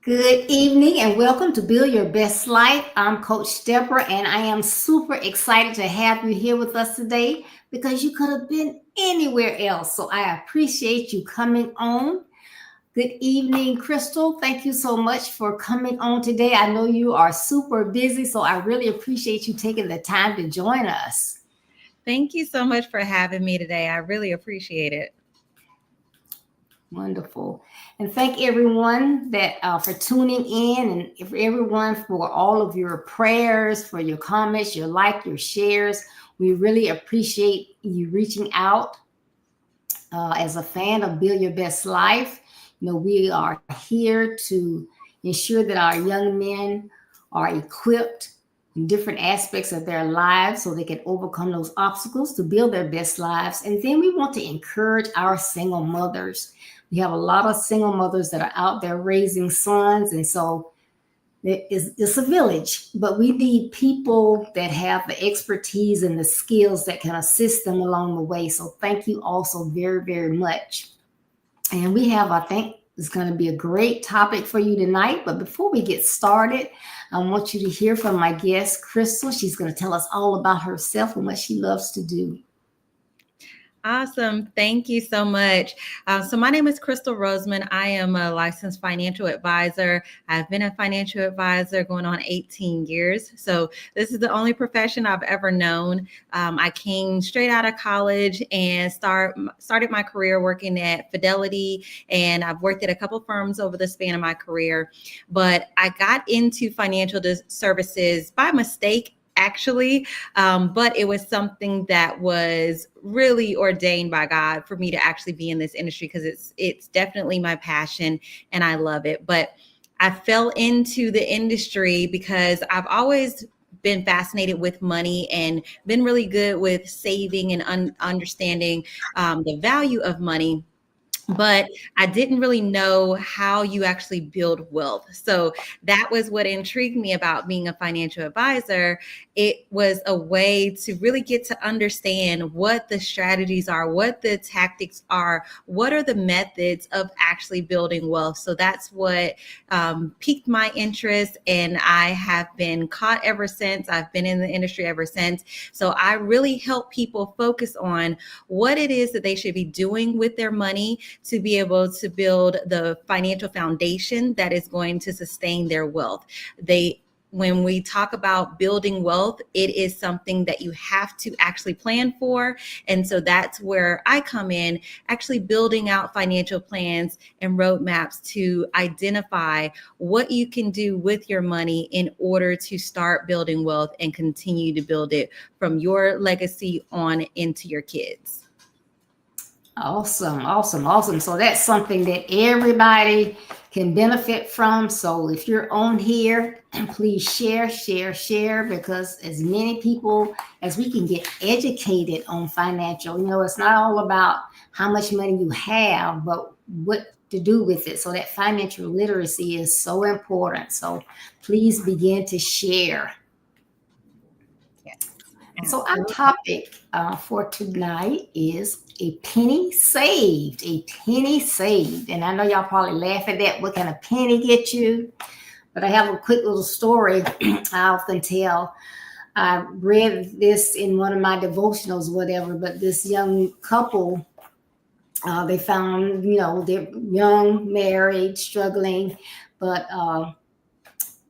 Good evening and welcome to Build Your Best Life. I'm Coach Deborah and I am super excited to have you here with us today because you could have been anywhere else. So I appreciate you coming on. Good evening, Crystal. Thank you so much for coming on today. I know you are super busy, so I really appreciate you taking the time to join us. Thank you so much for having me today. I really appreciate it. Wonderful. And thank everyone that for tuning in and for everyone for all of your prayers, for your comments, your like, your shares. We really appreciate you reaching out as a fan of Build Your Best Life. You know, we are here to ensure that our young men are equipped in different aspects of their lives so they can overcome those obstacles to build their best lives. And then we want to encourage our single mothers. We have a lot of single mothers that are out there raising sons. And so it's a village, but we need people that have the expertise and the skills that can assist them along the way. So thank you also very, very much. And we have, I think it's going to be a great topic for you tonight. But before we get started, I want you to hear from my guest, Crystal. She's going to tell us all about herself and what she loves to do. Awesome. Thank you so much. So my name is Crystal Roseman. I am a licensed financial advisor. I've been a financial advisor going on 18 years. So this is the only profession I've ever known. I came straight out of college and started my career working at Fidelity, and I've worked at a couple firms over the span of my career. But I got into financial services by mistake, actually, but it was something that was really ordained by God for me to actually be in this industry because it's definitely my passion and I love it. But I fell into the industry because I've always been fascinated with money and been really good with saving and understanding the value of money. But I didn't really know how you actually build wealth. So that was what intrigued me about being a financial advisor. It was a way to really get to understand what the strategies are, what the tactics are, what are the methods of actually building wealth. So that's what piqued my interest, and I have been caught ever since. I've been in the industry ever since. So I really help people focus on what it is that they should be doing with their money to be able to build the financial foundation that is going to sustain their wealth. when we talk about building wealth, it is something that you have to actually plan for. And so that's where I come in, actually building out financial plans and roadmaps to identify what you can do with your money in order to start building wealth and continue to build it from your legacy on into your kids. Awesome, awesome, awesome. So that's something that everybody can benefit from. So if you're on here, please share, share, share, because as many people as we can get educated on financial, it's not all about how much money you have, but what to do with it. So that financial literacy is so important. So please begin to share. So our topic for tonight is a penny saved, a penny saved. And I know y'all probably laugh at that. What can a penny get you? But I have a quick little story I often tell. I read this in one of my devotionals, whatever, but this young couple, they found, they're young, married, struggling, but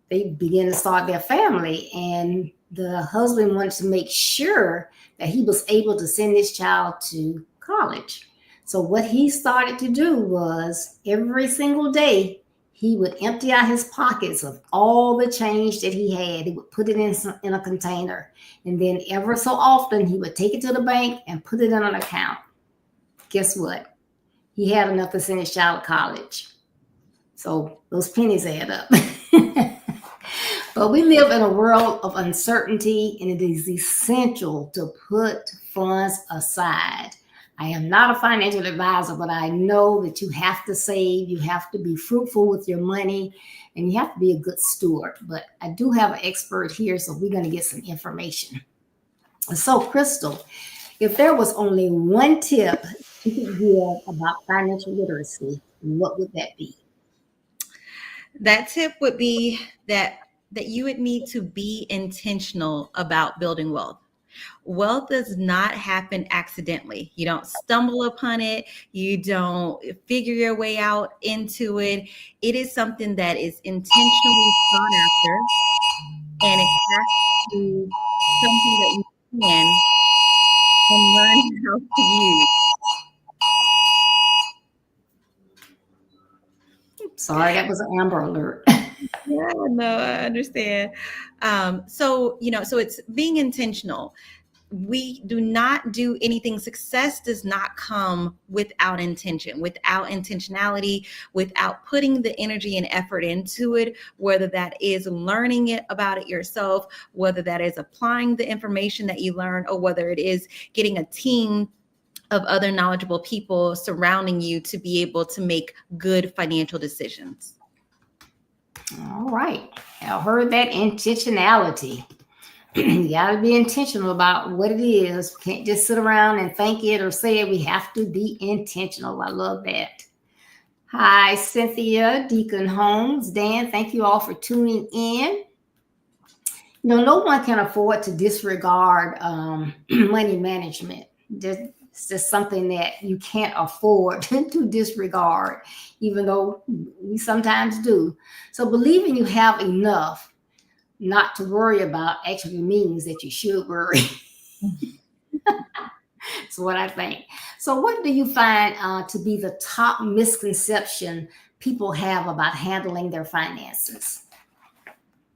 they began to start their family. And the husband wanted to make sure that he was able to send his child to college. So what he started to do was every single day, he would empty out his pockets of all the change that he had. He would put it in a container. And then ever so often, he would take it to the bank and put it in an account. Guess what? He had enough to send his child to college. So those pennies add up. But we live in a world of uncertainty, and it is essential to put funds aside. I am not a financial advisor, but I know that you have to save, you have to be fruitful with your money, and you have to be a good steward. But I do have an expert here, so we're going to get some information. So, Crystal, if there was only one tip you could give about financial literacy, what would that be? That tip would be that you would need to be intentional about building wealth. Wealth does not happen accidentally. You don't stumble upon it. You don't figure your way out into it. It is something that is intentionally sought after, and it has to be something that you can and learn how to use. Sorry, that was an Amber Alert. Yeah, no, I understand. So it's being intentional. We do not do anything. Success does not come without intention, without intentionality, without putting the energy and effort into it, whether that is learning it about it yourself, whether that is applying the information that you learn, or whether it is getting a team of other knowledgeable people surrounding you to be able to make good financial decisions. All right. I heard that intentionality. You got to be intentional about what it is. We can't just sit around and think it or say it. We have to be intentional. I love that. Hi, Cynthia, Deacon Holmes, Dan. Thank you all for tuning in. No one can afford to disregard money management. It's just something that you can't afford to disregard, even though we sometimes do. So believing you have enough not to worry about actually means that you should worry. That's what I think. So what do you find to be the top misconception people have about handling their finances?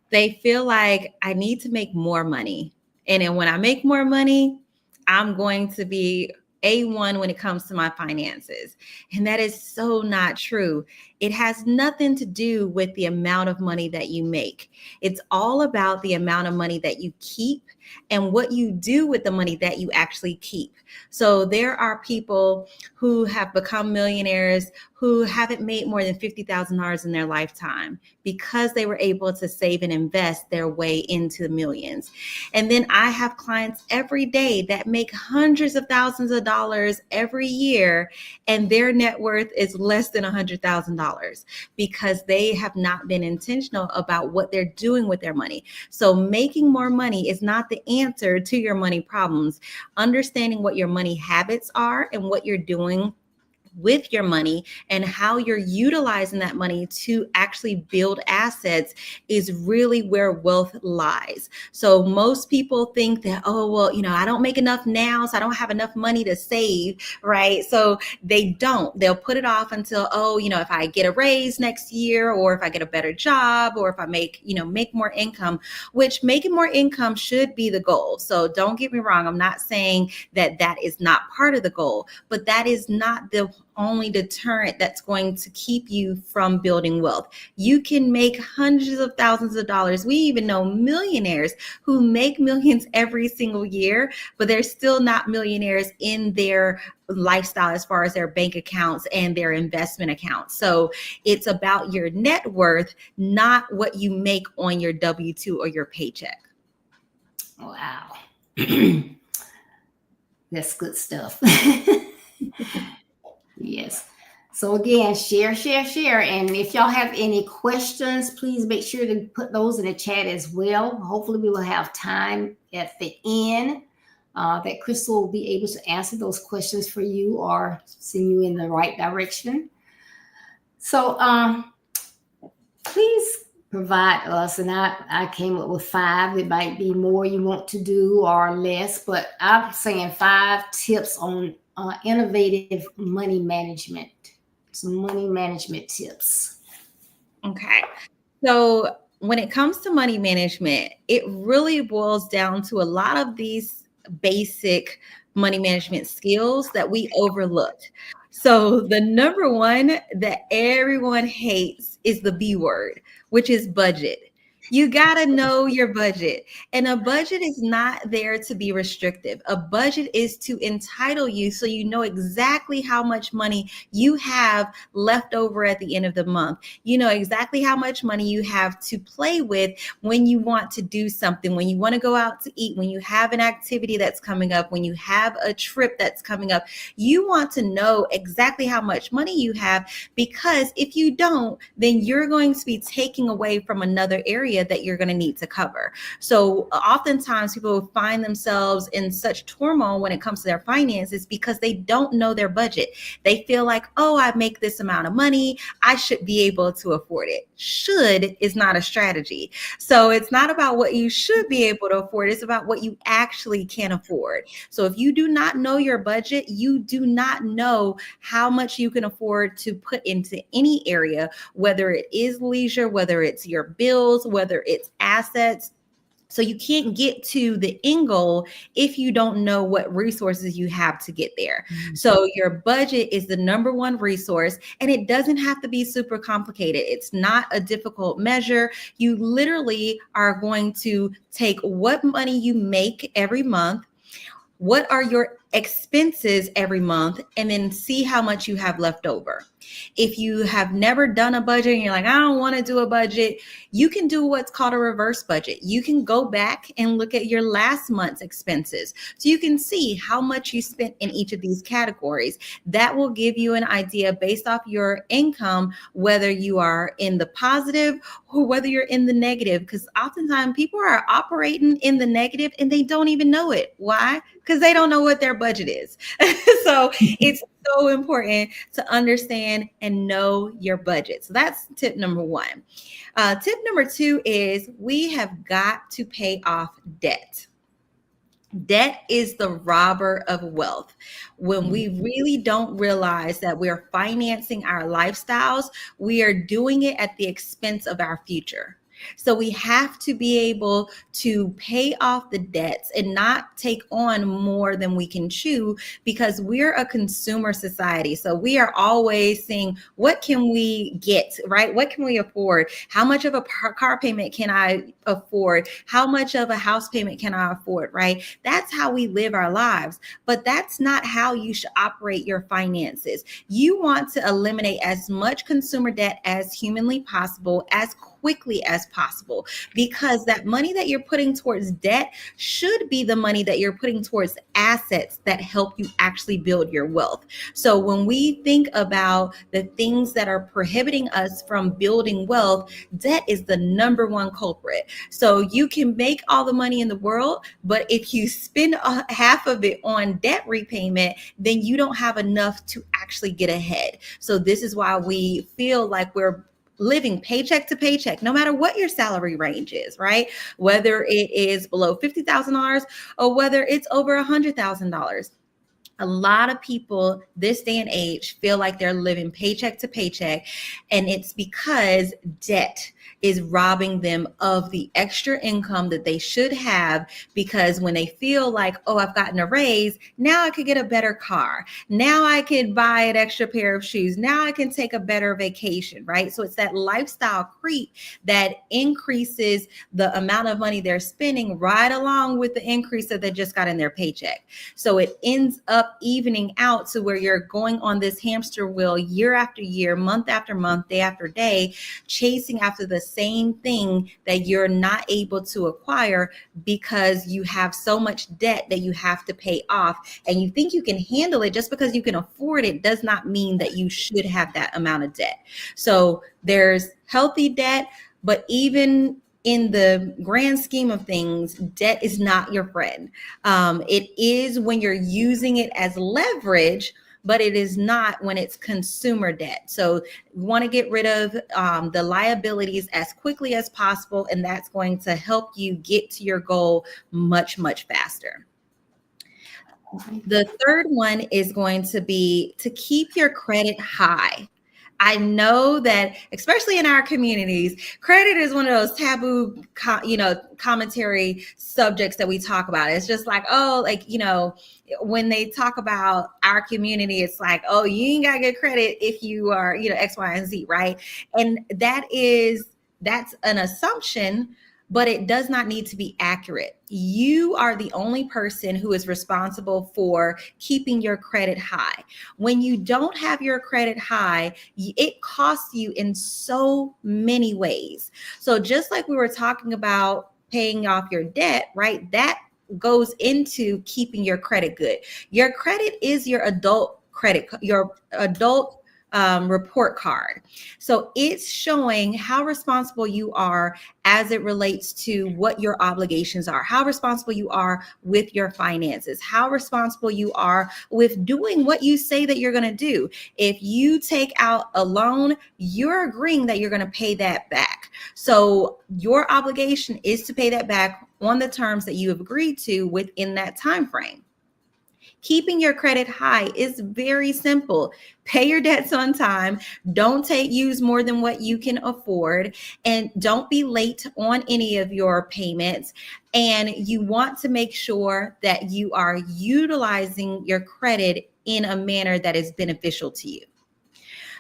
They feel like I need to make more money. And then when I make more money, I'm going to be A1 when it comes to my finances. And that is so not true. It has nothing to do with the amount of money that you make. It's all about the amount of money that you keep and what you do with the money that you actually keep. So there are people who have become millionaires who haven't made more than $50,000 in their lifetime because they were able to save and invest their way into the millions. And then I have clients every day that make hundreds of thousands of dollars every year, and their net worth is less than $100,000 because they have not been intentional about what they're doing with their money. So making more money is not the answer to your money problems. Understanding what your money habits are and what you're doing with your money and how you're utilizing that money to actually build assets is really where wealth lies. So most people think that, oh, well, I don't make enough now, so I don't have enough money to save, right? So they don't. They'll put it off until, if I get a raise next year, or if I get a better job, or if I make more income, which making more income should be the goal. So don't get me wrong. I'm not saying that is not part of the goal, but that is not the only deterrent that's going to keep you from building wealth. You can make hundreds of thousands of dollars. We even know millionaires who make millions every single year, but they're still not millionaires in their lifestyle as far as their bank accounts and their investment accounts. So it's about your net worth, not what you make on your W-2 or your paycheck. Wow. That's good stuff. Yes. So again, share. And if y'all have any questions, please make sure to put those in the chat as well. Hopefully we will have time at the end that Crystal will be able to answer those questions for you or send you in the right direction. So please provide us, and I came up with 5. It might be more you want to do or less, but I'm saying 5 tips on innovative money management. Some money management tips. Okay. So when it comes to money management, it really boils down to a lot of these basic money management skills that we overlook. So the number one that everyone hates is the B word, which is budget. You got to know your budget. And a budget is not there to be restrictive. A budget is to entitle you so you know exactly how much money you have left over at the end of the month. You know exactly how much money you have to play with when you want to do something, when you want to go out to eat, when you have an activity that's coming up, when you have a trip that's coming up. You want to know exactly how much money you have, because if you don't, then you're going to be taking away from another area that you're going to need to cover. So oftentimes people find themselves in such turmoil when it comes to their finances because they don't know their budget. They feel like, oh, I make this amount of money, I should be able to afford it. Should is not a strategy. So it's not about what you should be able to afford. It's about what you actually can afford. So if you do not know your budget, you do not know how much you can afford to put into any area, whether it is leisure, whether it's your bills, whether it's assets. So you can't get to the end goal if you don't know what resources you have to get there. Mm-hmm. So your budget is the number one resource, and it doesn't have to be super complicated. It's not a difficult measure. You literally are going to take what money you make every month, what are your expenses every month, and then see how much you have left over. If you have never done a budget and you're like, I don't want to do a budget, you can do what's called a reverse budget. You can go back and look at your last month's expenses so you can see how much you spent in each of these categories. That will give you an idea based off your income, whether you are in the positive or whether you're in the negative, because oftentimes people are operating in the negative and they don't even know it. Why? Because they don't know what their budget is. So it's so important to understand and know your budget. So that's tip number 1. Tip number 2 is we have got to pay off debt. Debt is the robber of wealth. When we really don't realize that we're financing our lifestyles, we are doing it at the expense of our future. So we have to be able to pay off the debts and not take on more than we can chew, because we're a consumer society. So we are always saying, what can we get, right? What can we afford? How much of a car payment can I afford? How much of a house payment can I afford, right? That's how we live our lives. But that's not how you should operate your finances. You want to eliminate as much consumer debt as humanly possible, as quickly as possible, because that money that you're putting towards debt should be the money that you're putting towards assets that help you actually build your wealth. So when we think about the things that are prohibiting us from building wealth, debt is the number one culprit. So you can make all the money in the world, but if you spend half of it on debt repayment, then you don't have enough to actually get ahead. So this is why we feel like we're living paycheck to paycheck, no matter what your salary range is, right? Whether it is below $50,000 or whether it's over $100,000. A lot of people this day and age feel like they're living paycheck to paycheck, and it's because debt is robbing them of the extra income that they should have, because when they feel like, oh, I've gotten a raise, now I could get a better car. Now I could buy an extra pair of shoes. Now I can take a better vacation, right? So it's that lifestyle creep that increases the amount of money they're spending right along with the increase that they just got in their paycheck. So it ends up evening out to where you're going on this hamster wheel year after year, month after month, day after day, chasing after the same thing that you're not able to acquire because you have so much debt that you have to pay off, and you think you can handle it. Just because you can afford it does not mean that you should have that amount of debt. So there's healthy debt, but even in the grand scheme of things, debt is not your friend. It is when you're using it as leverage, but it is not when it's consumer debt. So you want to get rid of the liabilities as quickly as possible, and that's going to help you get to your goal much, much faster. The third one is going to be to keep your credit high. I know that, especially in our communities, credit is one of those taboo, commentary subjects that we talk about. It's just like, oh, when they talk about our community, it's like, oh, you ain't got good credit if you are, X, Y, and Z, right? And that's an assumption, but it does not need to be accurate. You are the only person who is responsible for keeping your credit high. When you don't have your credit high, it costs you in so many ways. So just like we were talking about paying off your debt, right? That goes into keeping your credit good. Your credit is your adult credit, your adult report card. So it's showing how responsible you are as it relates to what your obligations are, how responsible you are with your finances, how responsible you are with doing what you say that you're going to do. If you take out a loan, you're agreeing that you're going to pay that back. So your obligation is to pay that back on the terms that you have agreed to within that time frame. Keeping your credit high is very simple. Pay your debts on time. Don't use more than what you can afford, and don't be late on any of your payments. And you want to make sure that you are utilizing your credit in a manner that is beneficial to you.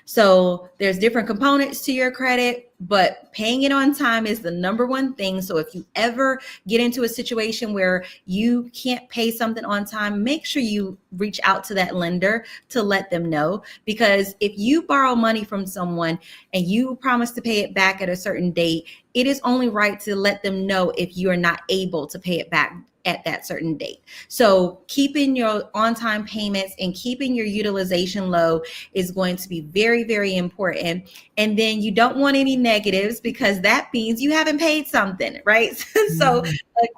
So there's different components to your credit, but paying it on time is the number one thing. So if you ever get into a situation where you can't pay something on time, make sure you reach out to that lender to let them know. Because if you borrow money from someone and you promise to pay it back at a certain date, it is only right to let them know if you are not able to pay it back at that certain date. So keeping your on-time payments and keeping your utilization low is going to be very, very important. And then you don't want any negatives, because that means you haven't paid something, right? So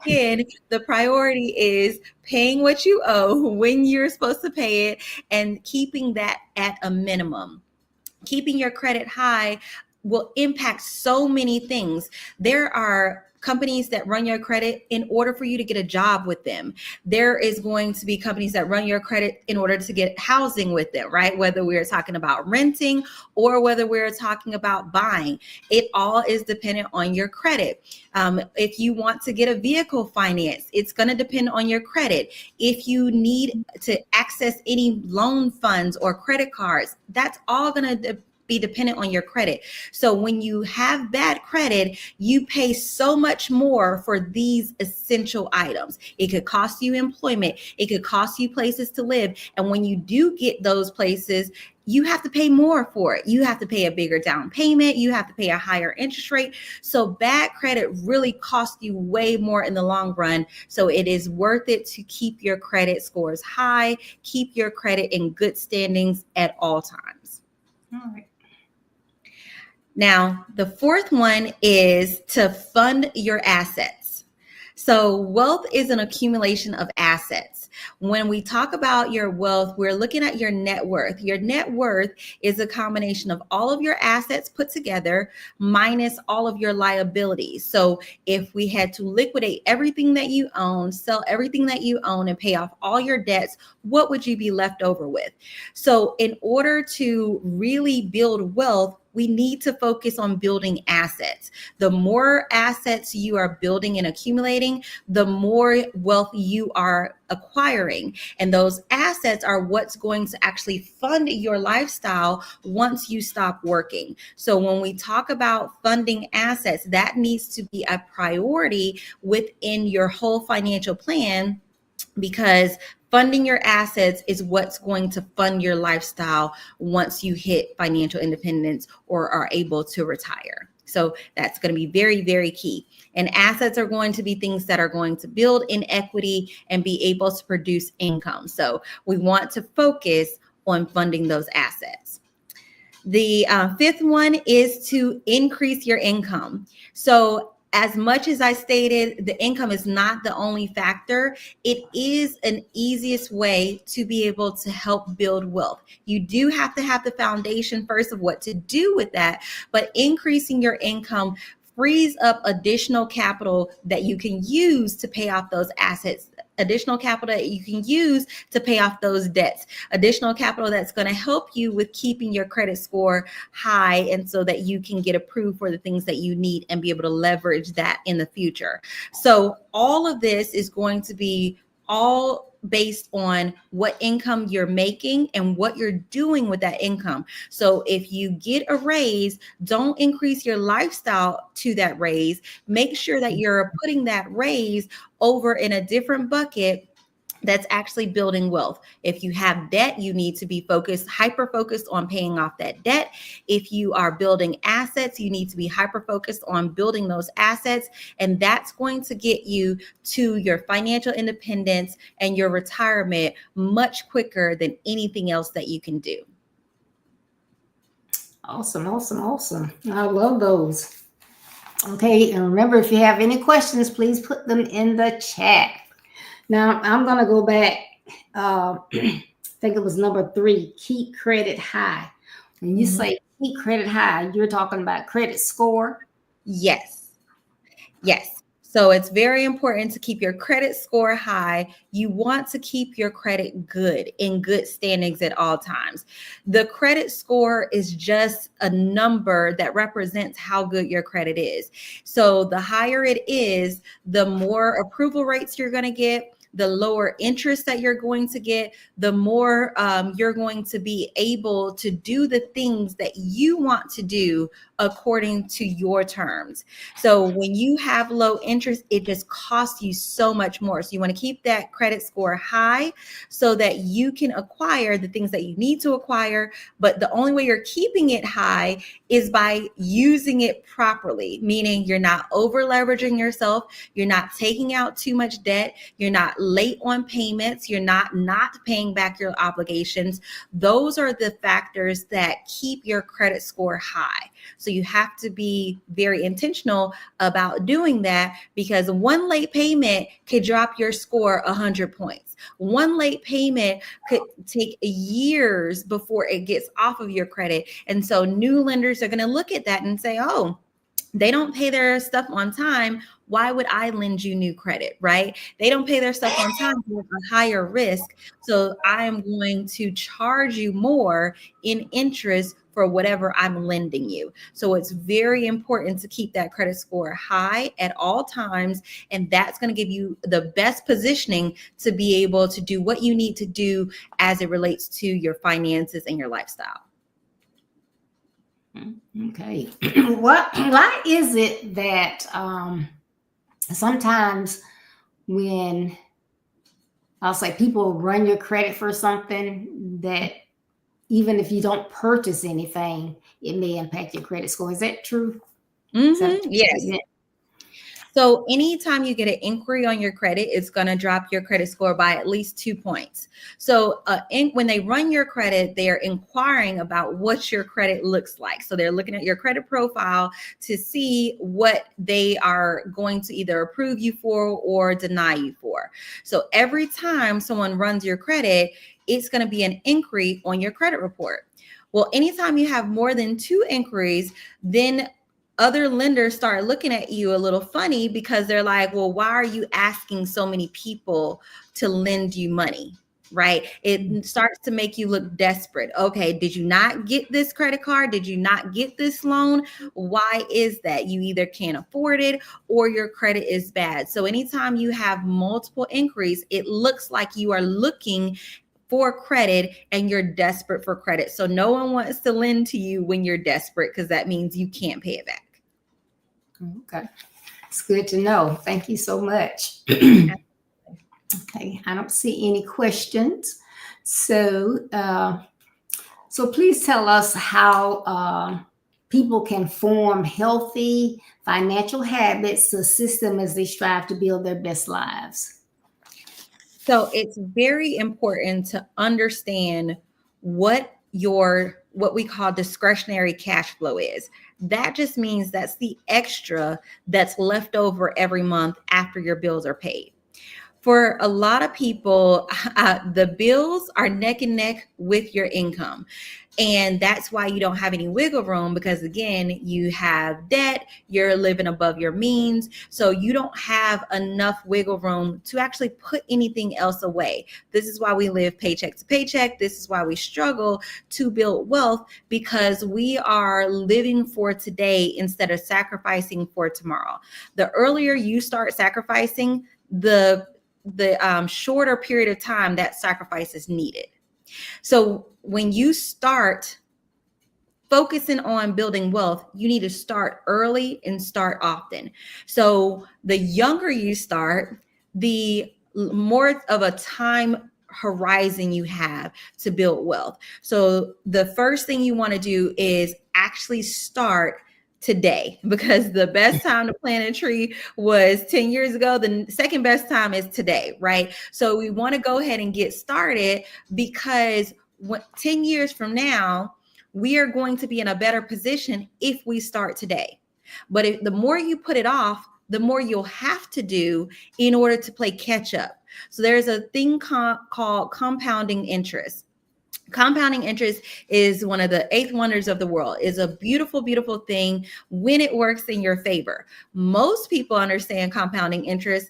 again, the priority is paying what you owe when you're supposed to pay it, and keeping that at a minimum. Keeping your credit high will impact so many things. There are companies that run your credit in order for you to get a job with them. There is going to be companies that run your credit in order to get housing with them, right? Whether we're talking about renting or whether we're talking about buying, it all is dependent on your credit. If you want to get a vehicle finance, it's going to depend on your credit. If you need to access any loan funds or credit cards, that's all going to be dependent on your credit. So when you have bad credit, you pay so much more for these essential items. It could cost you employment. It could cost you places to live. And when you do get those places, you have to pay more for it. You have to pay a bigger down payment. You have to pay a higher interest rate. So bad credit really costs you way more in the long run. So it is worth it to keep your credit scores high, keep your credit in good standings at all times. All right. Now, the fourth one is to fund your assets. So wealth is an accumulation of assets. When we talk about your wealth, we're looking at your net worth. Your net worth is a combination of all of your assets put together minus all of your liabilities. So if we had to liquidate everything that you own, sell everything that you own, and pay off all your debts, what would you be left over with? So in order to really build wealth, we need to focus on building assets. The more assets you are building and accumulating, the more wealth you are acquiring. And those assets are what's going to actually fund your lifestyle once you stop working. So when we talk about funding assets, that needs to be a priority within your whole financial plan, because funding your assets is what's going to fund your lifestyle once you hit financial independence or are able to retire. So that's going to be very, very key. And assets are going to be things that are going to build in equity and be able to produce income. So we want to focus on funding those assets. The fifth one is to increase your income. So as much as I stated, the income is not the only factor. It is an easiest way to be able to help build wealth. You do have to have the foundation first of what to do with that, but increasing your income frees up additional capital that you can use to pay off those assets, additional capital that you can use to pay off those debts, additional capital that's going to help you with keeping your credit score high, and so that you can get approved for the things that you need and be able to leverage that in the future. So all of this is going to be all based on what income you're making and what you're doing with that income. So if you get a raise, don't increase your lifestyle to that raise. Make sure that you're putting that raise over in a different bucket that's actually building wealth. If you have debt, you need to be hyper focused on paying off that debt. If you are building assets, you need to be hyper focused on building those assets. And that's going to get you to your financial independence and your retirement much quicker than anything else that you can do. Awesome, awesome, awesome. I love those. Okay, and remember, if you have any questions, please put them in the chat. Now, I'm going to go back. I think it was number 3, keep credit high. When you say keep credit high, you're talking about credit score? Yes. Yes. So it's very important to keep your credit score high. You want to keep your credit good, in good standings at all times. The credit score is just a number that represents how good your credit is. So the higher it is, the more approval rates you're going to get, the lower interest that you're going to get, the more you're going to be able to do the things that you want to do according to your terms. So when you have low interest, it just costs you so much more. So you want to keep that credit score high so that you can acquire the things that you need to acquire. But the only way you're keeping it high is by using it properly, meaning you're not over leveraging yourself. You're not taking out too much debt. You're not late on payments. You're not paying back your obligations. Those are the factors that keep your credit score high. So you have to be very intentional about doing that, because one late payment could drop your score 100 points. One late payment could take years before it gets off of your credit. And so new lenders are going to look at that and say, oh, they don't pay their stuff on time. Why would I lend you new credit, right? They don't pay their stuff on time with a higher risk. So I am going to charge you more in interest for whatever I'm lending you. So it's very important to keep that credit score high at all times. And that's going to give you the best positioning to be able to do what you need to do as it relates to your finances and your lifestyle. Okay. Why is it that sometimes when I'll say people run your credit for something that even if you don't purchase anything, it may impact your credit score. Is that true? Is that a true Yes. statement? So anytime you get an inquiry on your credit, it's going to drop your credit score by at least 2 points. So when they run your credit, they are inquiring about what your credit looks like. So they're looking at your credit profile to see what they are going to either approve you for or deny you for. So every time someone runs your credit, it's going to be an inquiry on your credit report. Well, anytime you have more than 2 inquiries, then other lenders start looking at you a little funny because they're like, well, why are you asking so many people to lend you money? Right? It starts to make you look desperate. Okay, did you not get this credit card? Did you not get this loan? Why is that? You either can't afford it or your credit is bad. So anytime you have multiple inquiries, it looks like you are looking for credit and you're desperate for credit. So no one wants to lend to you when you're desperate because that means you can't pay it back. Okay. It's good to know. Thank you so much. Okay. I don't see any questions. So, please tell us how people can form healthy financial habits to assist them as they strive to build their best lives. So it's very important to understand what we call discretionary cash flow is. That just means that's the extra that's left over every month after your bills are paid. For a lot of people, the bills are neck and neck with your income. And that's why you don't have any wiggle room because, again, you have debt, you're living above your means. So you don't have enough wiggle room to actually put anything else away. This is why we live paycheck to paycheck. This is why we struggle to build wealth because we are living for today instead of sacrificing for tomorrow. The earlier you start sacrificing, the shorter period of time that sacrifice is needed. So when you start focusing on building wealth, you need to start early and start often. So the younger you start, the more of a time horizon you have to build wealth. So the first thing you want to do is actually start today, because the best time to plant a tree was 10 years ago. The second best time is today, right? So we want to go ahead and get started because 10 years from now, we are going to be in a better position if we start today. But the more you put it off, the more you'll have to do in order to play catch up. So there's a thing called compounding interest. Compounding interest is one of the 8th wonders of the world. It's a beautiful, beautiful thing when it works in your favor. Most people understand compounding interest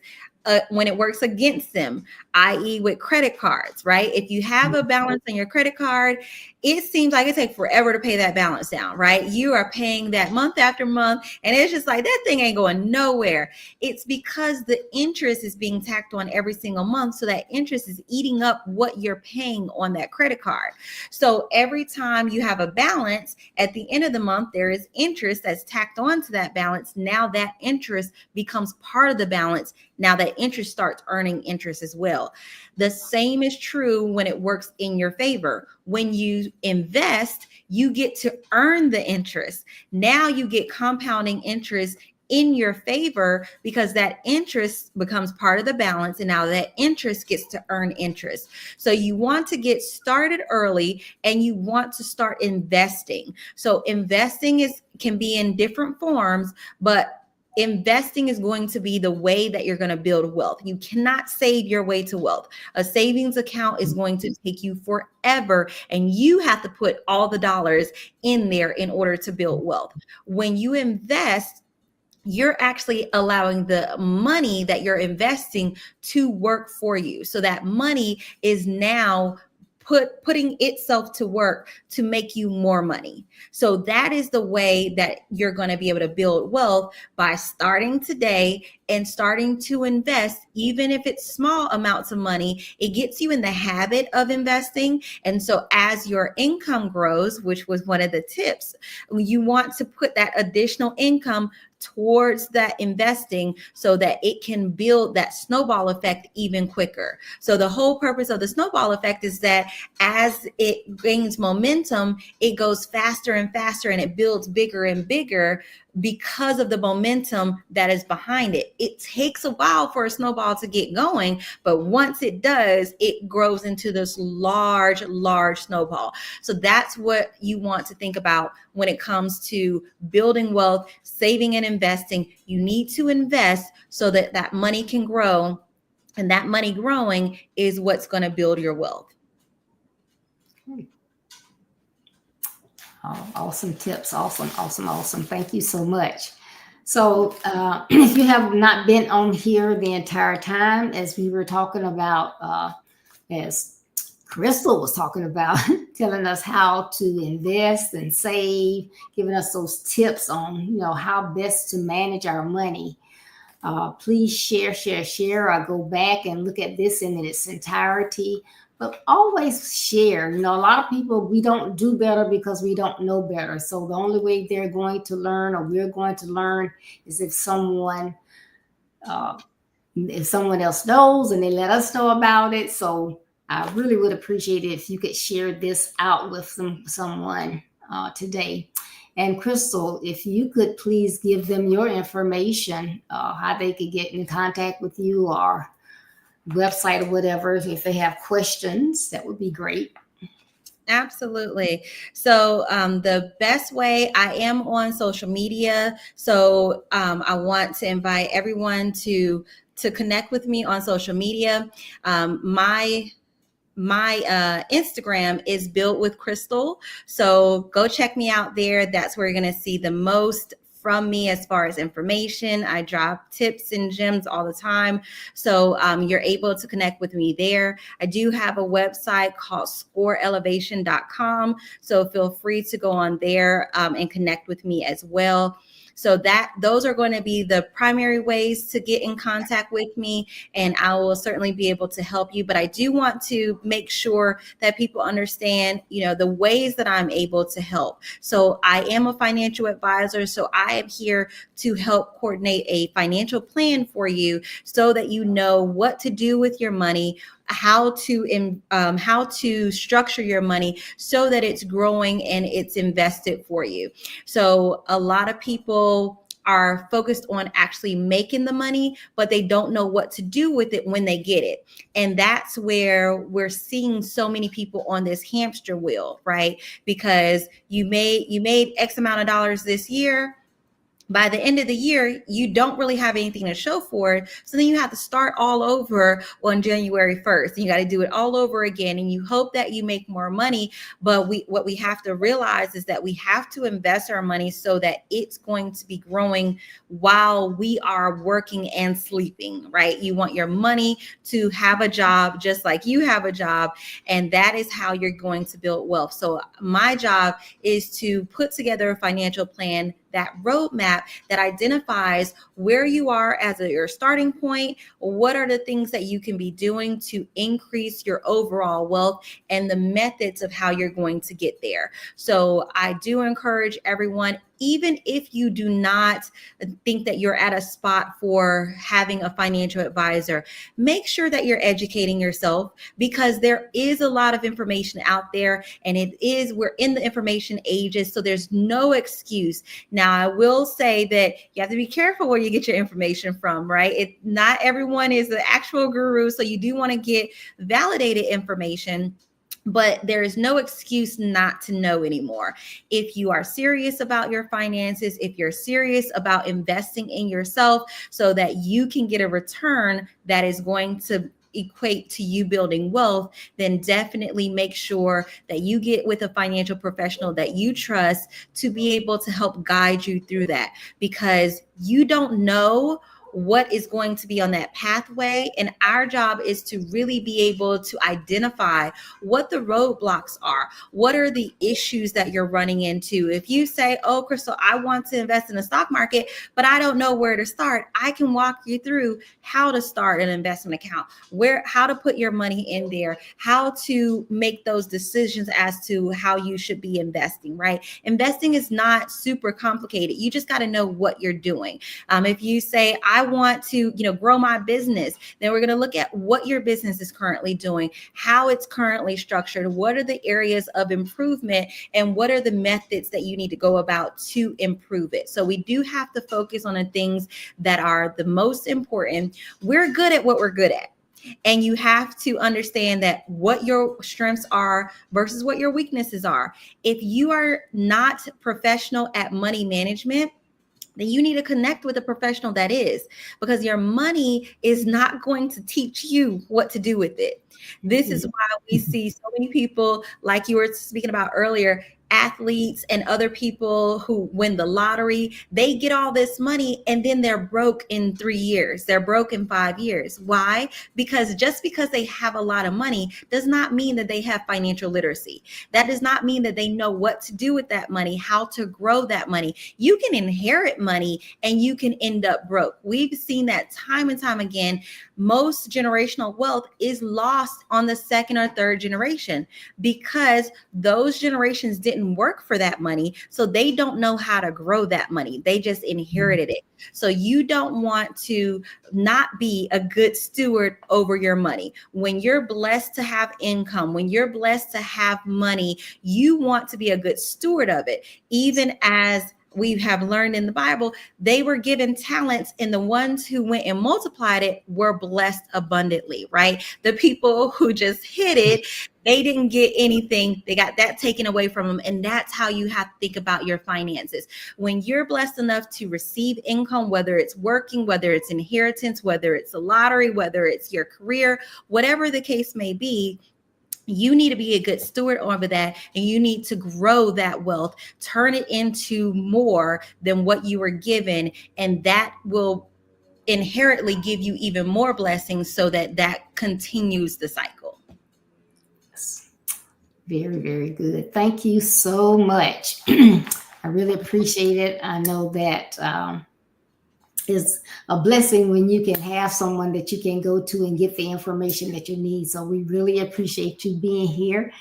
when it works against them, i.e. with credit cards, right? If you have a balance on your credit card, it seems like it takes forever to pay that balance down, right? You are paying that month after month, and it's just like, that thing ain't going nowhere. It's because the interest is being tacked on every single month. So that interest is eating up what you're paying on that credit card. So every time you have a balance, at the end of the month, there is interest that's tacked on to that balance. Now that interest becomes part of the balance. Now that interest starts earning interest as well. The same is true when it works in your favor. When you invest, you get to earn the interest. Now you get compounding interest in your favor because that interest becomes part of the balance, and now that interest gets to earn interest. So you want to get started early and you want to start investing. So investing can be in different forms, but investing is going to be the way that you're going to build wealth. You cannot save your way to wealth. A savings account is going to take you forever, and you have to put all the dollars in there in order to build wealth. When you invest, you're actually allowing the money that you're investing to work for you. So that money is now putting itself to work to make you more money. So that is the way that you're going to be able to build wealth, by starting today and starting to invest. Even if it's small amounts of money, it gets you in the habit of investing. And so as your income grows, which was one of the tips, you want to put that additional income towards that investing so that it can build that snowball effect even quicker. So the whole purpose of the snowball effect is that as it gains momentum, it goes faster and faster and it builds bigger and bigger because of the momentum that is behind it. It takes a while for a snowball to get going, but once it does, it grows into this large snowball. So that's what you want to think about when it comes to building wealth, saving and investing. You need to invest so that that money can grow, and that money growing is what's going to build your wealth. Oh, awesome tips. Awesome. Thank you so much. So if you have not been on here the entire time, as we were talking about, as Crystal was talking about, telling us how to invest and save, giving us those tips on, how best to manage our money. Please share. I go back and look at this in its entirety. But always share. A lot of people, we don't do better because we don't know better. So the only way they're going to learn, or we're going to learn, is if someone else knows and they let us know about it. So I really would appreciate it if you could share this out with someone today. And Crystal, if you could please give them your information, how they could get in contact with you, or website or whatever. If they have questions, that would be great. Absolutely. So the best way, I am on social media. So I want to invite everyone to connect with me on social media. My Instagram is Built with Crystal. So go check me out there. That's where you're going to see the most from me as far as information. I drop tips and gems all the time. So you're able to connect with me there. I do have a website called scoreelevation.com. So feel free to go on there and connect with me as well. So those are going to be the primary ways to get in contact with me, and I will certainly be able to help you. But I do want to make sure that people understand, the ways that I'm able to help. So I am a financial advisor, so I am here to help coordinate a financial plan for you so that you know what to do with your money, how to structure your money so that it's growing and it's invested for you. So a lot of people are focused on actually making the money, but they don't know what to do with it when they get it. And that's where we're seeing so many people on this hamster wheel, right? Because you made X amount of dollars this year. By the end of the year, you don't really have anything to show for it. So then you have to start all over on January 1st. You got to do it all over again. And you hope that you make more money. But what we have to realize is that we have to invest our money so that it's going to be growing while we are working and sleeping, right? You want your money to have a job just like you have a job. And that is how you're going to build wealth. So my job is to put together a financial plan, that roadmap that identifies where you are as your starting point, what are the things that you can be doing to increase your overall wealth, and the methods of how you're going to get there. So I do encourage everyone, even if you do not think that you're at a spot for having a financial advisor, make sure that you're educating yourself, because there is a lot of information out there, and we're in the information ages, so there's no excuse. Now, I will say that you have to be careful where you get your information from, right? Not everyone is the actual guru, so you do want to get validated information. But there is no excuse not to know anymore. If you are serious about your finances, if you're serious about investing in yourself so that you can get a return that is going to equate to you building wealth, then definitely make sure that you get with a financial professional that you trust to be able to help guide you through that, because you don't know what is going to be on that pathway. And our job is to really be able to identify what the roadblocks are. What are the issues that you're running into? If you say, oh, Crystal, I want to invest in the stock market, but I don't know where to start, I can walk you through how to start an investment account, how to put your money in there, how to make those decisions as to how you should be investing, right? Investing is not super complicated. You just got to know what you're doing. If you say, I want to, grow my business, then we're going to look at what your business is currently doing, how it's currently structured, what are the areas of improvement, and what are the methods that you need to go about to improve it. So we do have to focus on the things that are the most important. We're good at what we're good at. And you have to understand that what your strengths are versus what your weaknesses are. If you are not professional at money management, then you need to connect with a professional that is, because your money is not going to teach you what to do with it. This is why we see so many people, like you were speaking about earlier, athletes and other people who win the lottery, they get all this money and then they're broke in 3 years. They're broke in 5 years. Why? Because just because they have a lot of money does not mean that they have financial literacy. That does not mean that they know what to do with that money, how to grow that money. You can inherit money and you can end up broke. We've seen that time and time again. Most generational wealth is lost on the second or third generation because those generations didn't work for that money. So they don't know how to grow that money. They just inherited it. So you don't want to not be a good steward over your money. When you're blessed to have income, when you're blessed to have money, you want to be a good steward of it. Even as we have learned in the Bible, they were given talents, and the ones who went and multiplied it were blessed abundantly, right? The people who just hid it, they didn't get anything. They got that taken away from them. And that's how you have to think about your finances. When you're blessed enough to receive income, whether it's working, whether it's inheritance, whether it's a lottery, whether it's your career, whatever the case may be, you need to be a good steward over that, and you need to grow that wealth, turn it into more than what you were given, and that will inherently give you even more blessings so that continues the cycle. Very, very good. Thank you so much. I really appreciate it. I know that is a blessing when you can have someone that you can go to and get the information that you need. So we really appreciate you being here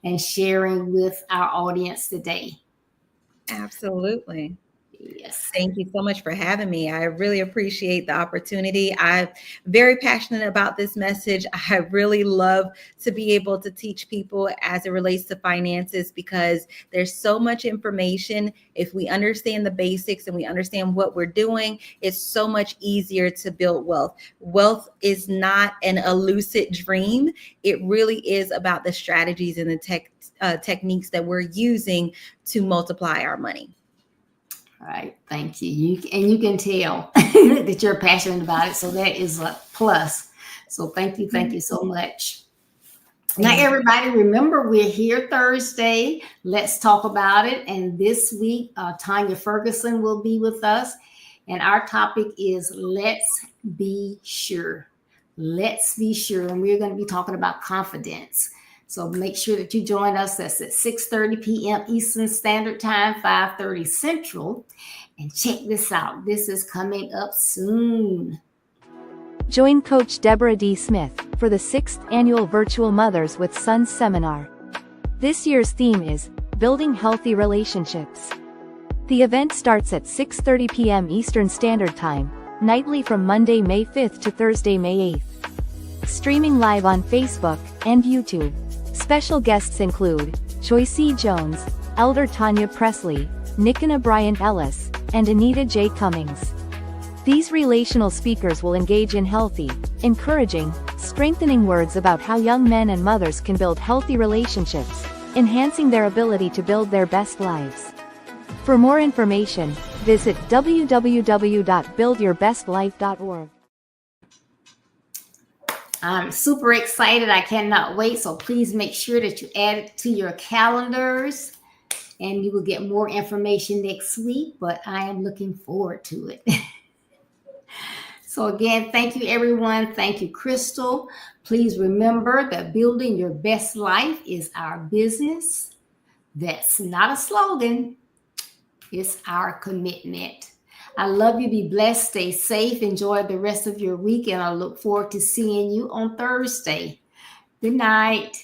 and sharing with our audience today. Absolutely. Yes. Thank you so much for having me. I really appreciate the opportunity. I'm very passionate about this message. I really love to be able to teach people as it relates to finances, because there's so much information. If we understand the basics and we understand what we're doing, it's so much easier to build wealth. Wealth is not an elusive dream. It really is about the strategies and the techniques that we're using to multiply our money. All right. Thank you. You can tell that you're passionate about it. So that is a plus. So thank you. Thank you so much. Now, everybody, remember, we're here Thursday. Let's talk about it. And this week, Tanya Ferguson will be with us. And our topic is Let's Be Sure. Let's be sure. And we're going to be talking about confidence. So make sure that you join us. That's at 6:30 p.m. Eastern Standard Time, 5:30 Central. And check this out. This is coming up soon. Join Coach Deborah D. Smith for the 6th Annual Virtual Mothers with Sons Seminar. This year's theme is Building Healthy Relationships. The event starts at 6:30 p.m. Eastern Standard Time, nightly from Monday, May 5th to Thursday, May 8th. Streaming live on Facebook and YouTube. Special guests include Joyce E. Jones, Elder Tanya Presley, Nickena Bryant Ellis, and Anita J. Cummings. These relational speakers will engage in healthy, encouraging, strengthening words about how young men and mothers can build healthy relationships, enhancing their ability to build their best lives. For more information, visit www.buildyourbestlife.org. I'm super excited. I cannot wait. So please make sure that you add it to your calendars, and you will get more information next week, but I am looking forward to it. So again, thank you, everyone. Thank you, Crystal. Please remember that building your best life is our business. That's not a slogan. It's our commitment. I love you. Be blessed. Stay safe. Enjoy the rest of your week. And I look forward to seeing you on Thursday. Good night.